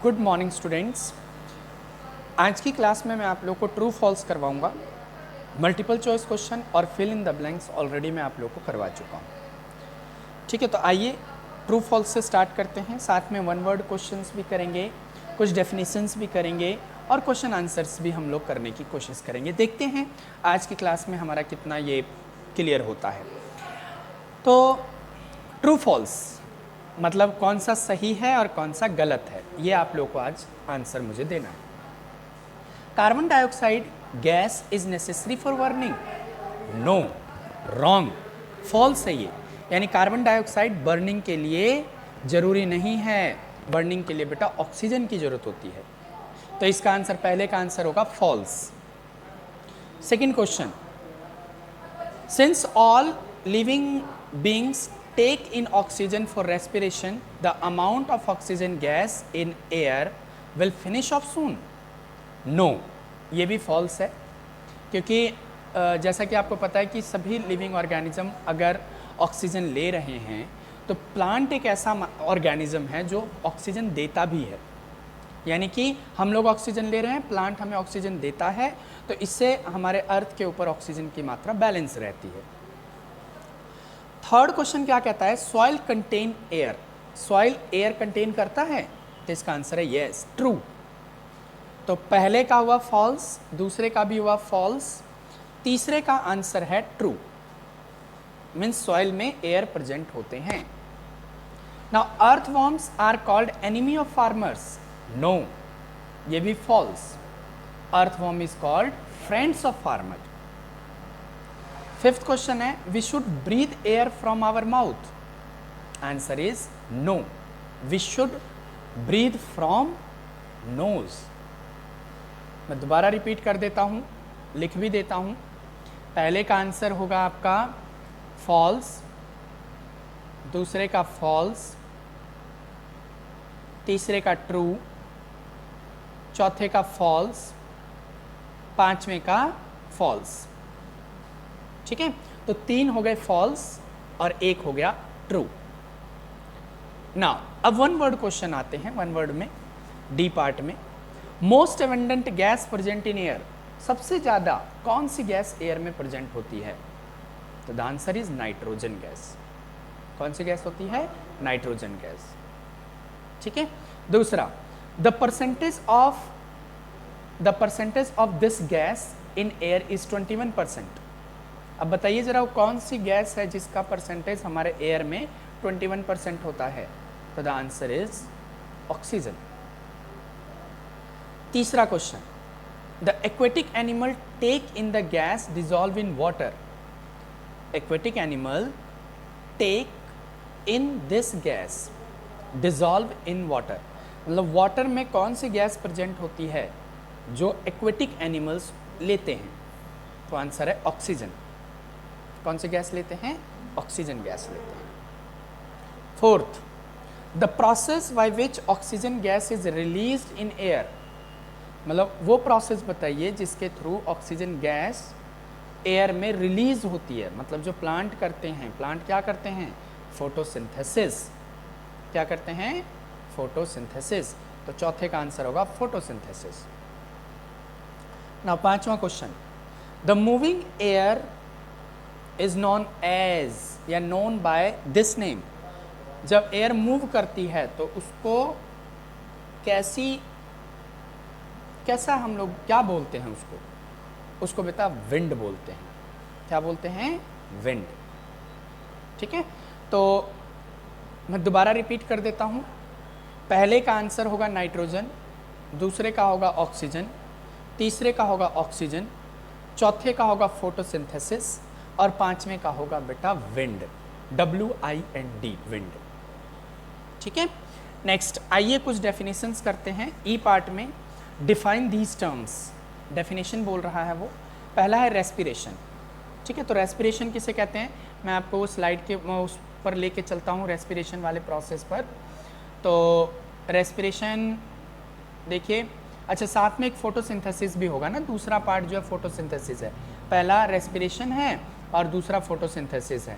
Good morning students. आज की class में मैं आप लोग को ट्रू फॉल्स करवाऊंगा। मल्टीपल चॉइस क्वेश्चन और fill in the blanks already मैं आप लोग को करवा चुका हूँ। ठीक है, तो आइए ट्रू फॉल्स से स्टार्ट करते हैं। साथ में वन वर्ड क्वेश्चंस भी करेंगे, कुछ डेफिनेशंस भी करेंगे और क्वेश्चन आंसर्स भी हम लोग करने की कोशिश करेंगे। देखते हैं आज की क्लास में हमारा कितना ये क्लियर होता है। तो ट्रू फॉल्स मतलब कौन सा सही है और कौन सा गलत है, ये आप लोग को आज आंसर मुझे देना है। Carbon dioxide gas is necessary for burning. No, wrong, false है ये। यानी कार्बन डाइऑक्साइड बर्निंग के लिए जरूरी नहीं है। बर्निंग के लिए बेटा ऑक्सीजन की जरूरत होती है। तो इसका आंसर, पहले का आंसर होगा false. Second question, since all living beings take in oxygen for respiration, the amount of oxygen gas in air will finish off soon. No, ये भी false है, क्योंकि जैसा कि आपको पता है कि सभी लिविंग ऑर्गेनिज्म अगर ऑक्सीजन ले रहे हैं तो प्लांट एक ऐसा ऑर्गेनिज्म है जो ऑक्सीजन देता भी है। यानी कि हम लोग ऑक्सीजन ले रहे हैं, प्लांट हमें ऑक्सीजन देता है, तो इससे हमारे अर्थ के ऊपर ऑक्सीजन की मात्रा बैलेंस रहती है। थर्ड क्वेश्चन क्या कहता है, soil contain air. Soil air contain करता है, तो इसका आंसर है यस, ट्रू। तो पहले का हुआ फॉल्स, दूसरे का भी हुआ फॉल्स, तीसरे का आंसर है ट्रू। मीन्स सॉइल में एयर प्रेजेंट होते हैं। Now earthworms are called enemy of farmers. No, ये भी false. Earthworm is called friends of farmer. Fifth question है, we should breathe air from our mouth. Answer is no, we should breathe from nose. मैं दोबारा repeat कर देता हूं, लिख भी देता हूं। पहले का आंसर होगा आपका फॉल्स, दूसरे का फॉल्स, तीसरे का ट्रू, चौथे का फॉल्स, पांचवें का फॉल्स। ठीक है, तो तीन हो गए फॉल्स और एक हो गया ट्रू। नाउ अब वन वर्ड क्वेश्चन आते हैं। वन वर्ड में डी पार्ट में, most abundant gas present in air. सबसे ज्यादा कौन सी गैस एयर में प्रेजेंट होती है? तो the answer is nitrogen gas. कौन सी गैस होती है? Nitrogen gas. ठीक है, दूसरा, the percentage of this gas in air is 21%। अब बताइए जरा, वो कौन सी गैस है जिसका परसेंटेज हमारे एयर में 21% होता है? तो द आंसर इज ऑक्सीजन। तीसरा question, the aquatic animal take in the gas dissolve in water. Aquatic animal take in this gas dissolve in water. मतलब वाटर में कौन सी गैस प्रेजेंट होती है जो एक्वेटिक एनिमल्स लेते हैं? तो आंसर है ऑक्सीजन। कौन सी गैस लेते हैं? ऑक्सीजन गैस लेते हैं। Fourth, the process by which oxygen gas is released in air. मतलब वो प्रोसेस बताइए जिसके थ्रू ऑक्सीजन गैस एयर में रिलीज होती है। मतलब जो प्लांट करते हैं, प्लांट क्या करते हैं? फोटोसिंथेसिस। क्या करते हैं? फोटोसिंथेसिस। तो चौथे का आंसर होगा फोटोसिंथेसिस। नाउ पांचवा question, the moving air is known as या नोन बाय दिस नेम। जब एयर मूव करती है तो उसको कैसा हम लोग क्या बोलते हैं? उसको बेटा विंड बोलते हैं। क्या बोलते हैं? विंड। ठीक है, तो मैं दोबारा रिपीट कर देता हूं। पहले का आंसर होगा नाइट्रोजन, दूसरे का होगा ऑक्सीजन, तीसरे का होगा ऑक्सीजन, चौथे का होगा फोटोसिंथेसिस और पांचवें का होगा बेटा विंड। WIND, wind. ठीक है, नेक्स्ट आइए कुछ डेफिनेशंस करते हैं। ई पार्ट में डिफाइन दीज टर्म्स। डेफिनेशन बोल रहा है वो। पहला है रेस्पिरेशन। ठीक है, तो रेस्पिरेशन किसे कहते हैं? मैं आपको स्लाइड के उस पर लेके चलता हूँ, रेस्पिरेशन वाले प्रोसेस पर। तो रेस्पिरेशन देखिए, अच्छा साथ में एक फोटोसिंथेसिस भी होगा ना। दूसरा पार्ट जो है फोटोसिंथेसिस है। पहला रेस्पिरेशन है और दूसरा फोटोसिंथेसिस है।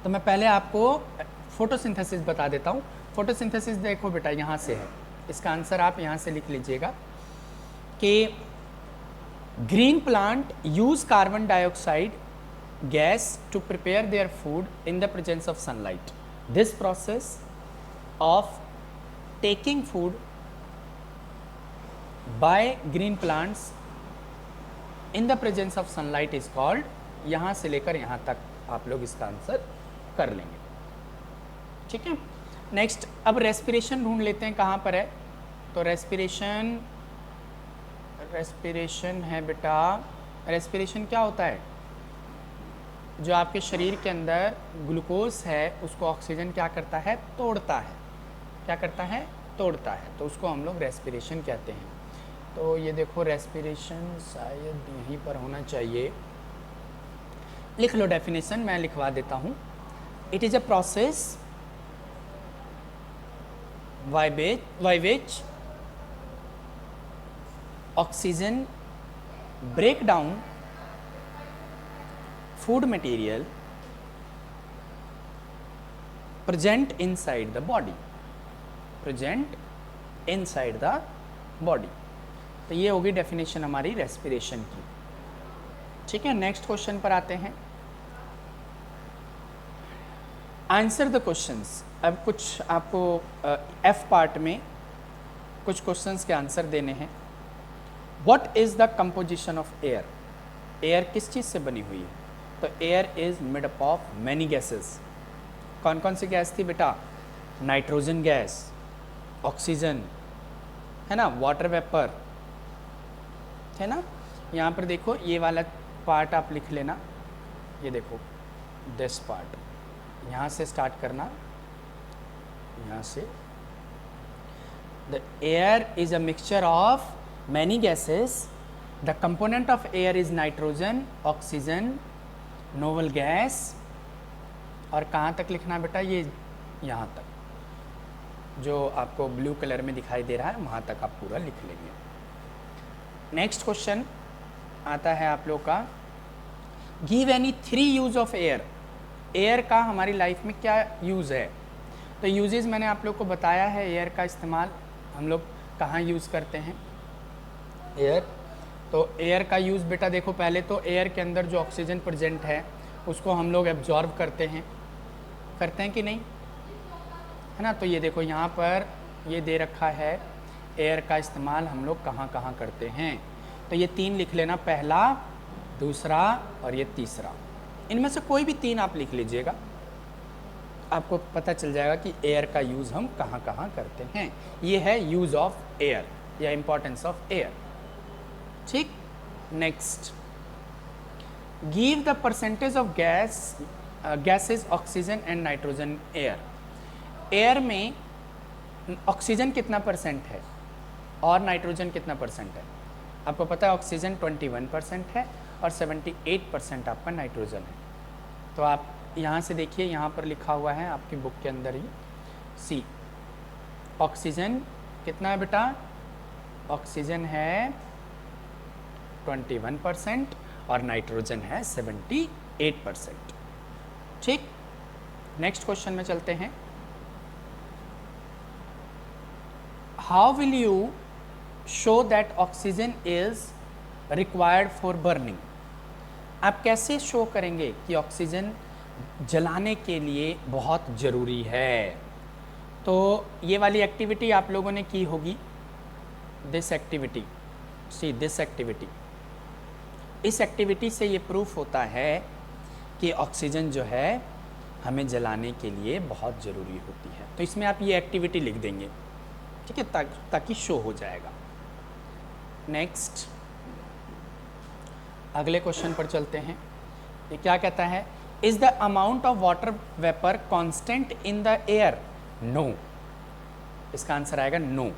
तो मैं पहले आपको फोटोसिंथेसिस बता देता हूँ। फोटोसिंथेसिस देखो बेटा यहाँ से है, इसका आंसर आप यहाँ से लिख लीजिएगा कि green plant use carbon dioxide gas to prepare their food in the presence of sunlight. This process of taking food by green plants in the presence of sunlight is called, यहाँ से लेकर यहाँ तक आप लोग इसका आंसर कर लेंगे, ठीक है। नेक्स्ट अब रेस्पिरेशन ढूंढ लेते हैं, कहाँ पर है। तो रेस्पिरेशन है बेटा, रेस्पिरेशन क्या होता है, जो आपके शरीर के अंदर ग्लूकोज है उसको ऑक्सीजन क्या करता है, तोड़ता है। क्या करता है, तोड़ता है, तो उसको हम लोग रेस्पिरेशन कहते हैं। तो ये देखो रेस्पिरेशन शायद यहीं पर होना चाहिए, लिख लो डेफिनेशन, मैं लिखवा देता हूँ। It is a process by which oxygen break down food material present inside the body, तो ये होगी डेफिनेशन हमारी रेस्पिरेशन की, ठीक है। नेक्स्ट क्वेश्चन पर आते हैं। Answer the questions. अब कुछ आपको एफ पार्ट में कुछ क्वेश्चंस के आंसर देने हैं। What is the composition of air, air किस चीज़ से बनी हुई है। तो air is made up of many gases. कौन कौन सी गैस थी बेटा, नाइट्रोजन गैस, ऑक्सीजन है ना, वाटर वेपर है ना। यहाँ पर देखो ये वाला पार्ट आप लिख लेना, ये देखो दिस पार्ट, यहाँ से स्टार्ट करना, यहाँ से। The air is a mixture of many gases, the component of air is nitrogen, oxygen, novel gas. और कहाँ तक लिखना है बेटा, ये यहाँ तक जो आपको ब्लू कलर में दिखाई दे रहा है वहाँ तक आप पूरा लिख लेंगे। नेक्स्ट क्वेश्चन आता है आप लोग का, give any 3 use of air. Air का हमारी लाइफ में क्या यूज़ है। तो यूजेस मैंने आप लोग को बताया है, एयर का इस्तेमाल हम लोग कहाँ यूज़ करते हैं एयर। तो एयर का यूज़ बेटा देखो, पहले तो एयर के अंदर जो ऑक्सीजन प्रेजेंट है उसको हम लोग एब्जॉर्ब करते हैं कि नहीं, है ना। तो ये देखो यहाँ पर ये दे रखा है, एयर का इस्तेमाल हम लोग कहाँ कहाँ करते हैं। तो ये 3 लिख लेना, पहला, दूसरा और ये तीसरा। इनमें से कोई भी 3 आप लिख लीजिएगा, आपको पता चल जाएगा कि एयर का यूज़ हम कहाँ कहाँ करते हैं। ये है यूज़ ऑफ एयर या इम्पोर्टेंस ऑफ एयर, ठीक। Next, give the percentage of gases oxygen and nitrogen air. Air में ऑक्सीजन कितना परसेंट है और नाइट्रोजन कितना परसेंट है। आपको पता है ऑक्सीजन 21% है और 78% आपका नाइट्रोजन है। तो आप यहाँ से देखिए, यहाँ पर लिखा हुआ है आपकी बुक के अंदर ही, सी ऑक्सीजन कितना है बेटा, ऑक्सीजन है 21% और नाइट्रोजन है 78%, ठीक। नेक्स्ट क्वेश्चन में चलते हैं। How will you show that oxygen is required for burning. आप कैसे शो करेंगे कि ऑक्सीजन जलाने के लिए बहुत ज़रूरी है। तो ये वाली एक्टिविटी आप लोगों ने की होगी, this activity, see this activity. इस एक्टिविटी से ये प्रूफ होता है कि ऑक्सीजन जो है हमें जलाने के लिए बहुत ज़रूरी होती है। तो इसमें आप ये एक्टिविटी लिख देंगे, ठीक है, ताकि शो हो जाएगा। नेक्स्ट, अगले क्वेश्चन पर चलते हैं। ये क्या कहता है, is the amount of water vapour constant in the air. No, इसका आंसर आएगा no.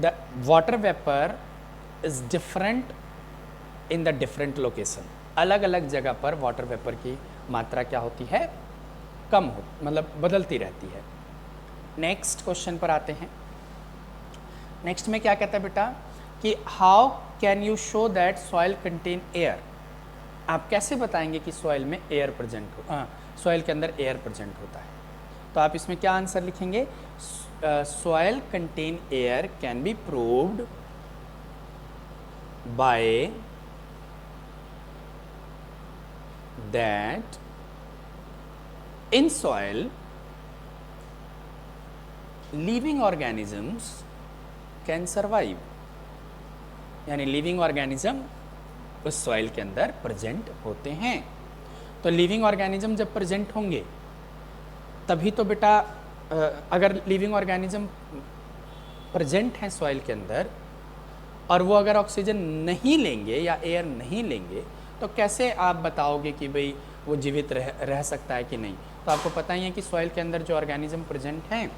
The water vapour is different in the different location. अलग अलग जगह पर वाटर वेपर की मात्रा क्या होती है, कम हो, मतलब बदलती रहती है। नेक्स्ट क्वेश्चन पर आते हैं। नेक्स्ट में क्या कहता है बेटा कि how can you show that soil contain air. आप कैसे बताएंगे कि सॉइल में एयर प्रेजेंट हो, सॉइल के अंदर एयर प्रेजेंट होता है। तो आप इसमें क्या आंसर लिखेंगे, soil contain air can be proved by that in soil living organisms can survive, यानी लिविंग ऑर्गेनिज्म उस सॉइल के अंदर प्रेजेंट होते हैं। तो लिविंग ऑर्गेनिज्म जब प्रेजेंट होंगे तभी तो बेटा अगर लिविंग ऑर्गेनिज्म प्रेजेंट हैं सॉइल के अंदर और वो अगर ऑक्सीजन नहीं लेंगे या एयर नहीं लेंगे तो कैसे आप बताओगे कि भाई वो जीवित रह सकता है कि नहीं। तो आपको पता ही है कि सॉइल के अंदर जो ऑर्गेनिज्म प्रेजेंट हैं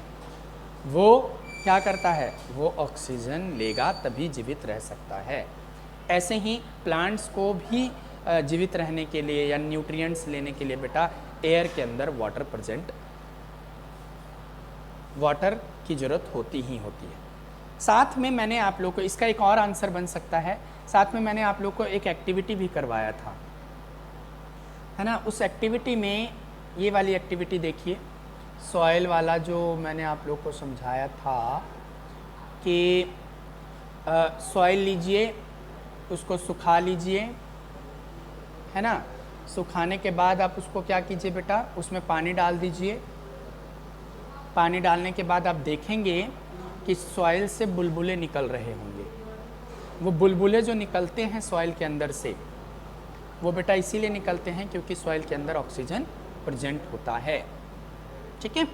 वो क्या करता है, वो ऑक्सीजन लेगा तभी जीवित रह सकता है। ऐसे ही प्लांट्स को भी जीवित रहने के लिए या न्यूट्रिएंट्स लेने के लिए बेटा एयर के अंदर वाटर की ज़रूरत होती ही होती है। साथ में मैंने आप लोग को इसका एक और आंसर बन सकता है, साथ में मैंने आप लोग को एक एक्टिविटी भी करवाया था, है ना। उस एक्टिविटी में ये वाली एक्टिविटी देखिए, सॉइल वाला जो मैंने आप लोग को समझाया था कि सॉइल लीजिए, उसको सुखा लीजिए, है ना। सुखाने के बाद आप उसको क्या कीजिए बेटा, उसमें पानी डाल दीजिए। पानी डालने के बाद आप देखेंगे कि सॉइल से बुलबुले निकल रहे होंगे। वो बुलबुले जो निकलते हैं सॉइल के अंदर से, वो बेटा इसीलिए निकलते हैं क्योंकि सॉइल के अंदर ऑक्सीजन प्रेजेंट होता है। ठीक है,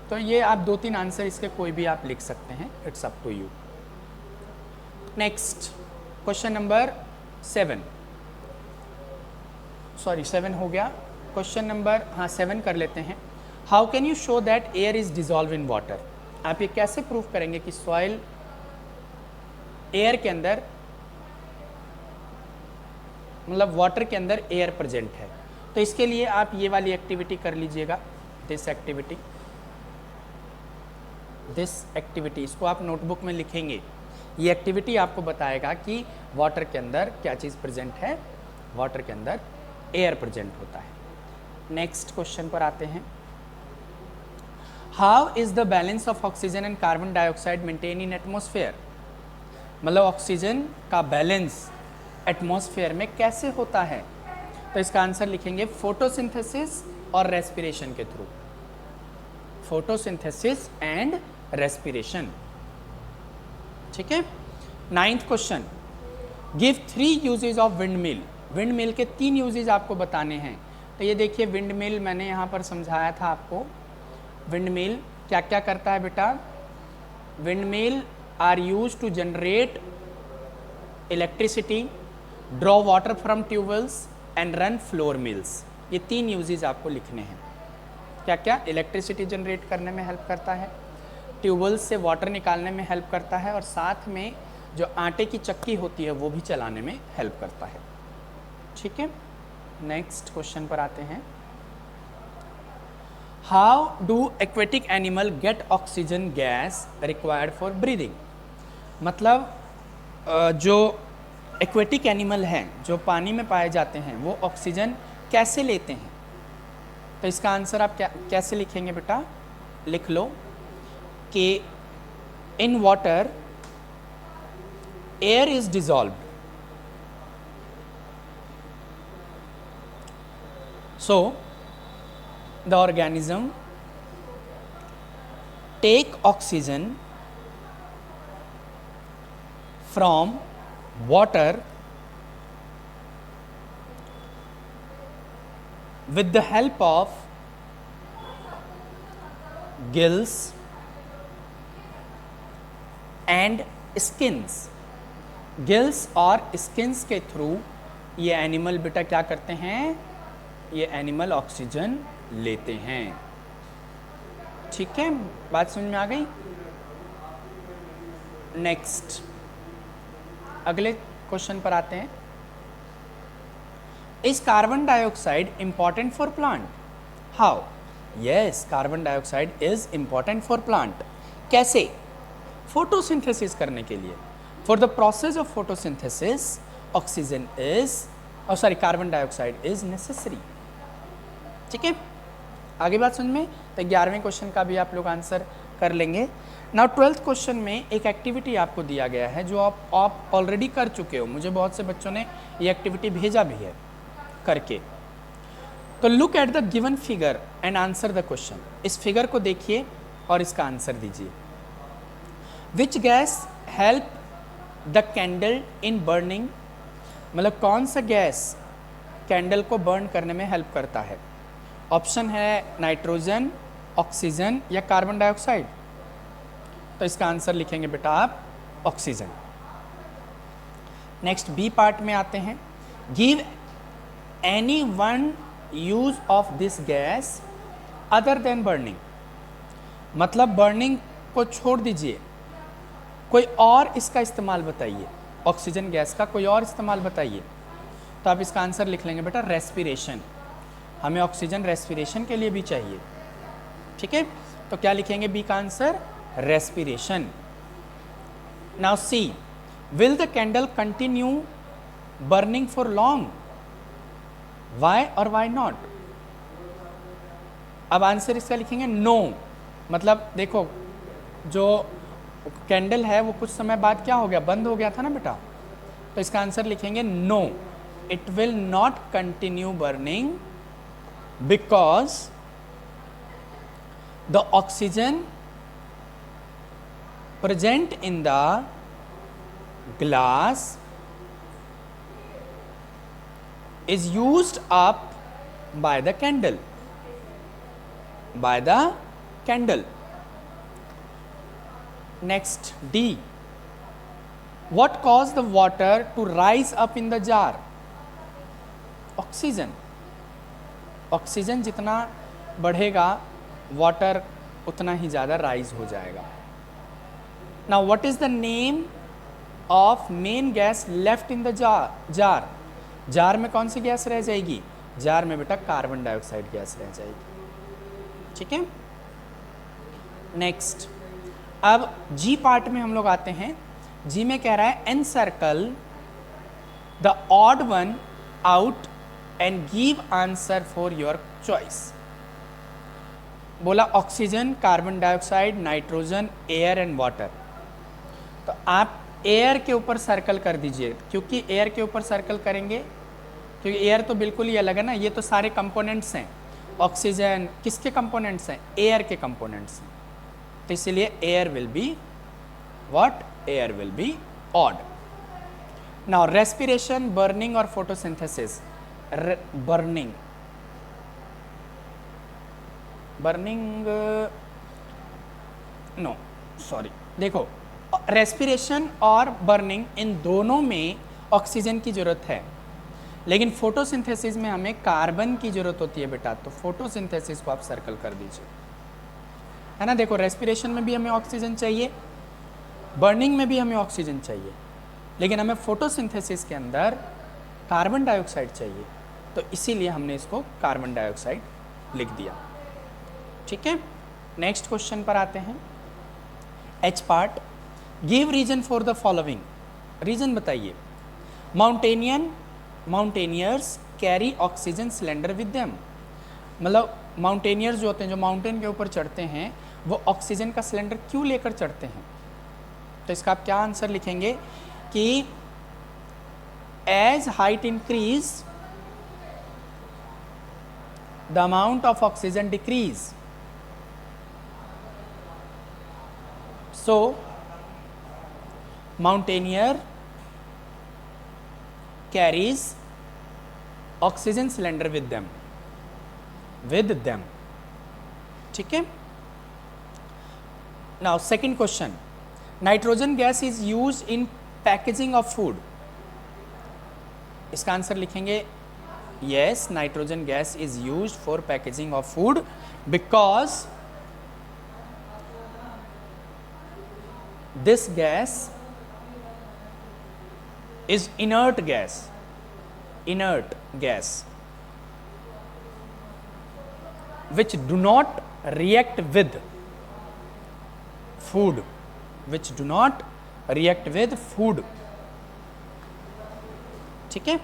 तो ये आप 2-3 आंसर इसके कोई भी आप लिख सकते हैं, it's up to you. Next question number 7 हो गया। क्वेश्चन नंबर 7 कर लेते हैं। How can you show that air is dissolve in water. आप ये कैसे प्रूव करेंगे कि सॉइल एयर के अंदर, मतलब वाटर के अंदर एयर प्रेजेंट है। तो इसके लिए आप ये वाली एक्टिविटी कर लीजिएगा, दिस एक्टिविटी इसको आप नोटबुक में लिखेंगे। ये एक्टिविटी आपको बताएगा कि वाटर के अंदर क्या चीज़ प्रेजेंट है, वाटर के अंदर एयर प्रेजेंट होता है। नेक्स्ट क्वेश्चन पर आते हैं। How is the balance of oxygen and carbon dioxide maintain in atmosphere. मतलब ऑक्सीजन का बैलेंस एटमॉस्फेयर में कैसे होता है। तो इसका आंसर लिखेंगे फोटोसिंथेसिस और रेस्पिरेशन के थ्रू, फोटोसिंथेसिस एंड रेस्पिरेशन। ठीक है। 9th question, give 3 uses of windmill. Windmill के 3 यूजेज आपको बताने हैं। तो ये देखिए विंड मिल मैंने यहाँ पर समझाया था आपको। विंड मिल क्या क्या करता है बेटा, windmill are use to generate electricity, draw water from tubewells and run flour mills. ये 3 यूजेज आपको लिखने हैं। क्या क्या, इलेक्ट्रिसिटी जनरेट करने में हेल्प करता है, ट्यूबवेल्स से वाटर निकालने में हेल्प करता है और साथ में जो आटे की चक्की होती है वो भी चलाने में हेल्प करता है। ठीक है। नेक्स्ट क्वेश्चन पर आते हैं। How do aquatic animal gate oxygen gas required for breathing. मतलब जो एक्वेटिक एनिमल हैं, जो पानी में पाए जाते हैं, वो ऑक्सीजन कैसे लेते हैं। तो इसका आंसर आप कैसे लिखेंगे बेटा, लिख लो कि in water air is dissolved, so the organism take oxygen from water with the help of gills and skins। Gills और स्किन्स के थ्रू ये एनिमल बेटा क्या करते हैं, ये एनिमल ऑक्सीजन लेते हैं। ठीक है, बात समझ में आ गई। नेक्स्ट अगले क्वेश्चन पर आते हैं। Is carbon dioxide important for plant. How, yes carbon dioxide is important for plant. कैसे, फोटोसिंथेसिस करने के लिए। For the process of photosynthesis oxygen is carbon dioxide is necessary. ठीक है, आगे बात समझ में। तो 11वें क्वेश्चन का भी आप लोग आंसर कर लेंगे। नाउ 12th क्वेश्चन में एक एक्टिविटी आपको दिया गया है जो आप ऑलरेडी कर चुके हो। मुझे बहुत से बच्चों ने ये एक्टिविटी भेजा भी है करके। तो look at the given figure and answer the question. इस फिगर को देखिए और इसका आंसर दीजिए। Which gas help the candle in burning, मतलब कौन सा गैस कैंडल को बर्न करने में हेल्प करता है। ऑप्शन है नाइट्रोजन, ऑक्सीजन या कार्बन डाइऑक्साइड। तो इसका आंसर लिखेंगे बेटा आप ऑक्सीजन। नेक्स्ट बी पार्ट में आते हैं। Give any one use of this gas other than burning, मतलब बर्निंग को छोड़ दीजिए, कोई और इसका इस्तेमाल बताइए। ऑक्सीजन गैस का कोई और इस्तेमाल बताइए। तो आप इसका आंसर लिख लेंगे बेटा रेस्पिरेशन। हमें ऑक्सीजन रेस्पिरेशन के लिए भी चाहिए, ठीक है। तो क्या लिखेंगे बी का answer respiration. Now C, will the candle continue burning for long, why और वाई नॉट। अब आंसर इसका लिखेंगे नो, मतलब देखो जो कैंडल है वो कुछ समय बाद क्या हो गया, बंद हो गया था ना बेटा। तो इसका आंसर लिखेंगे no, it will not continue burning because the oxygen present in the glass is used up by the candle, Next D, what caused the water to rise up in the jar? Oxygen जितना बढ़ेगा water उतना ही ज़्यादा rise हो जाएगा। Now what is the name of main gas left in the jar? Jar में कौन सी gas रह जाएगी? जार में बेटा कार्बन डाइऑक्साइड गैस रह जाएगी, ठीक है। नेक्स्ट, अब जी पार्ट में हम लोग आते हैं। जी में कह रहा है encircle the odd one out and give answer for your choice. बोला oxygen, carbon dioxide, nitrogen, air and water. तो आप एयर के ऊपर सर्कल कर दीजिए, क्योंकि एयर के ऊपर सर्कल करेंगे, क्योंकि एयर तो बिल्कुल ही अलग है ना, ये तो सारे कंपोनेंट्स हैं। ऑक्सीजन किसके कंपोनेंट्स हैं? एयर के कंपोनेंट्स हैं। तो इसलिए air will be what? Air will be odd. Now respiration, burning और फोटोसिंथेसिस। बर्निंग नो सॉरी, देखो रेस्पिरेशन और बर्निंग इन दोनों में ऑक्सीजन की ज़रूरत है, लेकिन फोटोसिंथेसिस में हमें कार्बन की ज़रूरत होती है बेटा। तो फोटोसिंथेसिस को आप सर्कल कर दीजिए, है ना। देखो रेस्पिरेशन में भी हमें ऑक्सीजन चाहिए, बर्निंग में भी हमें ऑक्सीजन चाहिए, लेकिन हमें फोटोसिंथेसिस के अंदर कार्बन डाइऑक्साइड चाहिए। तो इसीलिए हमने इसको कार्बन डाइऑक्साइड लिख दिया, ठीक है। नेक्स्ट क्वेश्चन पर आते हैं। H part, give reason for the following. Reason बताइए। Mountaineers carry oxygen cylinder with them, मतलब माउंटेनियर्स जो होते हैं, जो माउंटेन के ऊपर चढ़ते हैं, वो ऑक्सीजन का सिलेंडर क्यों लेकर चढ़ते हैं? तो इसका आप क्या आंसर लिखेंगे कि as height increase the amount of oxygen decrease, so mountaineer carries oxygen cylinder with them, ठीक है। now second question, nitrogen gas is used in packaging of food। इसका आंसर लिखेंगे yes, nitrogen gas is used for packaging of food because this gas is inert gas, which do not react with food, ठीक है,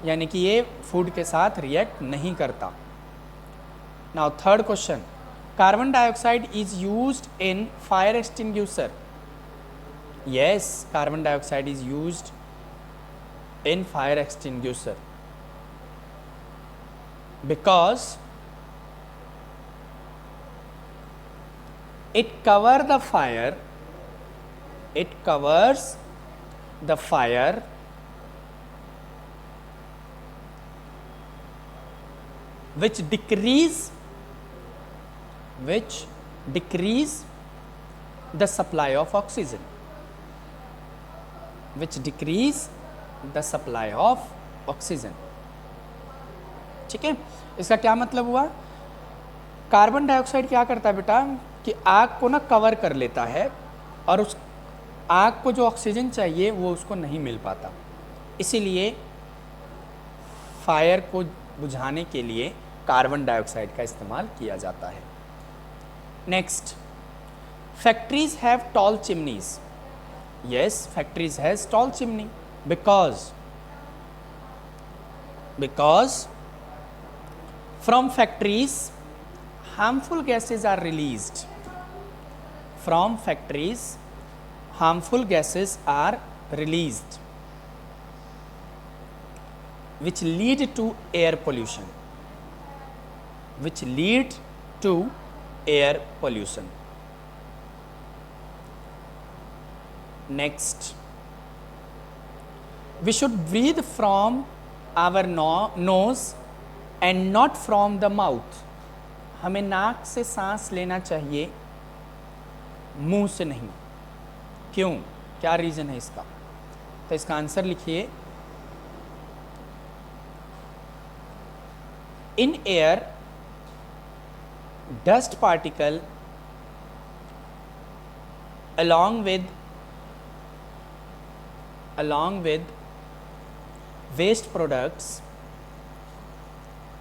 यानी कि ये food के साथ react नहीं करता। Now third question, carbon dioxide is used in fire extinguisher. Yes, carbon dioxide is used in fire extinguisher because it covers the fire. It covers the fire which decrease the supply of oxygen. Which decrease the supply of oxygen. ठीक है, इसका क्या मतलब हुआ? Carbon dioxide क्या करता है बेटा कि आग को ना कवर कर लेता है और उस आग को जो ऑक्सीजन चाहिए वो उसको नहीं मिल पाता, इसीलिए फायर को बुझाने के लिए कार्बन डाइऑक्साइड का इस्तेमाल किया जाता है. Next, factories have tall chimneys. Yes, factories has tall chimney because from factories harmful gases are released. From factories harmful gases are released which lead to air pollution. Next, we should breathe from our nose and not from the mouth. हमें नाक से सांस लेना चाहिए, मुंह से नहीं. क्यों? क्या रीज़न है इसका? तो इसका आंसर लिखिए. In air, dust particle along with waste products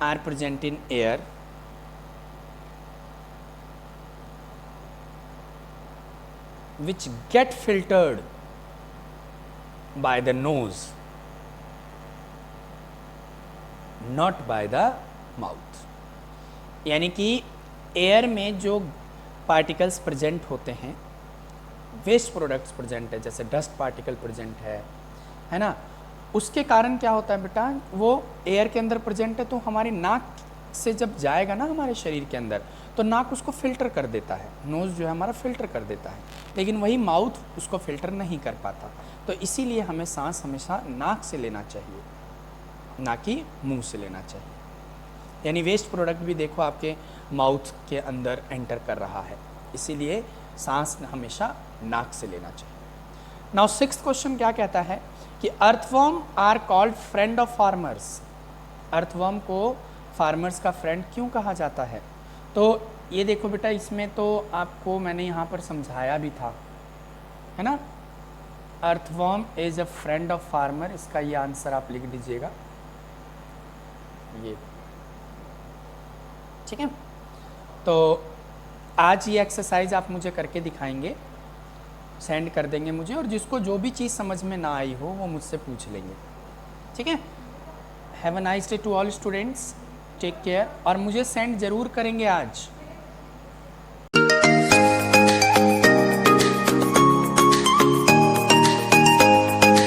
are present in air which get filtered by the nose, not by the mouth. यानी कि एयर में जो पार्टिकल्स प्रेजेंट होते हैं, वेस्ट प्रोडक्ट्स प्रेजेंट है, जैसे डस्ट पार्टिकल प्रेजेंट है ना, उसके कारण क्या होता है बेटा, वो एयर के अंदर प्रेजेंट है तो हमारी नाक से जब जाएगा ना हमारे शरीर के अंदर तो नाक उसको फिल्टर कर देता है, नोज़ जो है हमारा फिल्टर कर देता है, लेकिन वही माउथ उसको फिल्टर नहीं कर पाता. तो इसीलिए हमें सांस हमेशा नाक से लेना चाहिए, ना कि मुंह से लेना चाहिए. यानी वेस्ट प्रोडक्ट भी देखो आपके माउथ के अंदर एंटर कर रहा है, इसीलिए सांस हमेशा नाक से लेना चाहिए. नाउ 6th क्वेश्चन क्या कहता है कि earthworm are called friend of farmers. Earthworm को फार्मर्स का फ्रेंड क्यों कहा जाता है? तो ये देखो बेटा, इसमें तो आपको मैंने यहाँ पर समझाया भी था, है ना. Earthworm is a friend of farmer, इसका ये आंसर आप लिख दीजिएगा, ये ठीक है. तो आज ये एक्सरसाइज आप मुझे करके दिखाएंगे, सेंड कर देंगे मुझे, और जिसको जो भी चीज़ समझ में ना आई हो वो मुझसे पूछ लेंगे, ठीक है. Have a nice day to all students, take care, और मुझे सेंड ज़रूर करेंगे आज.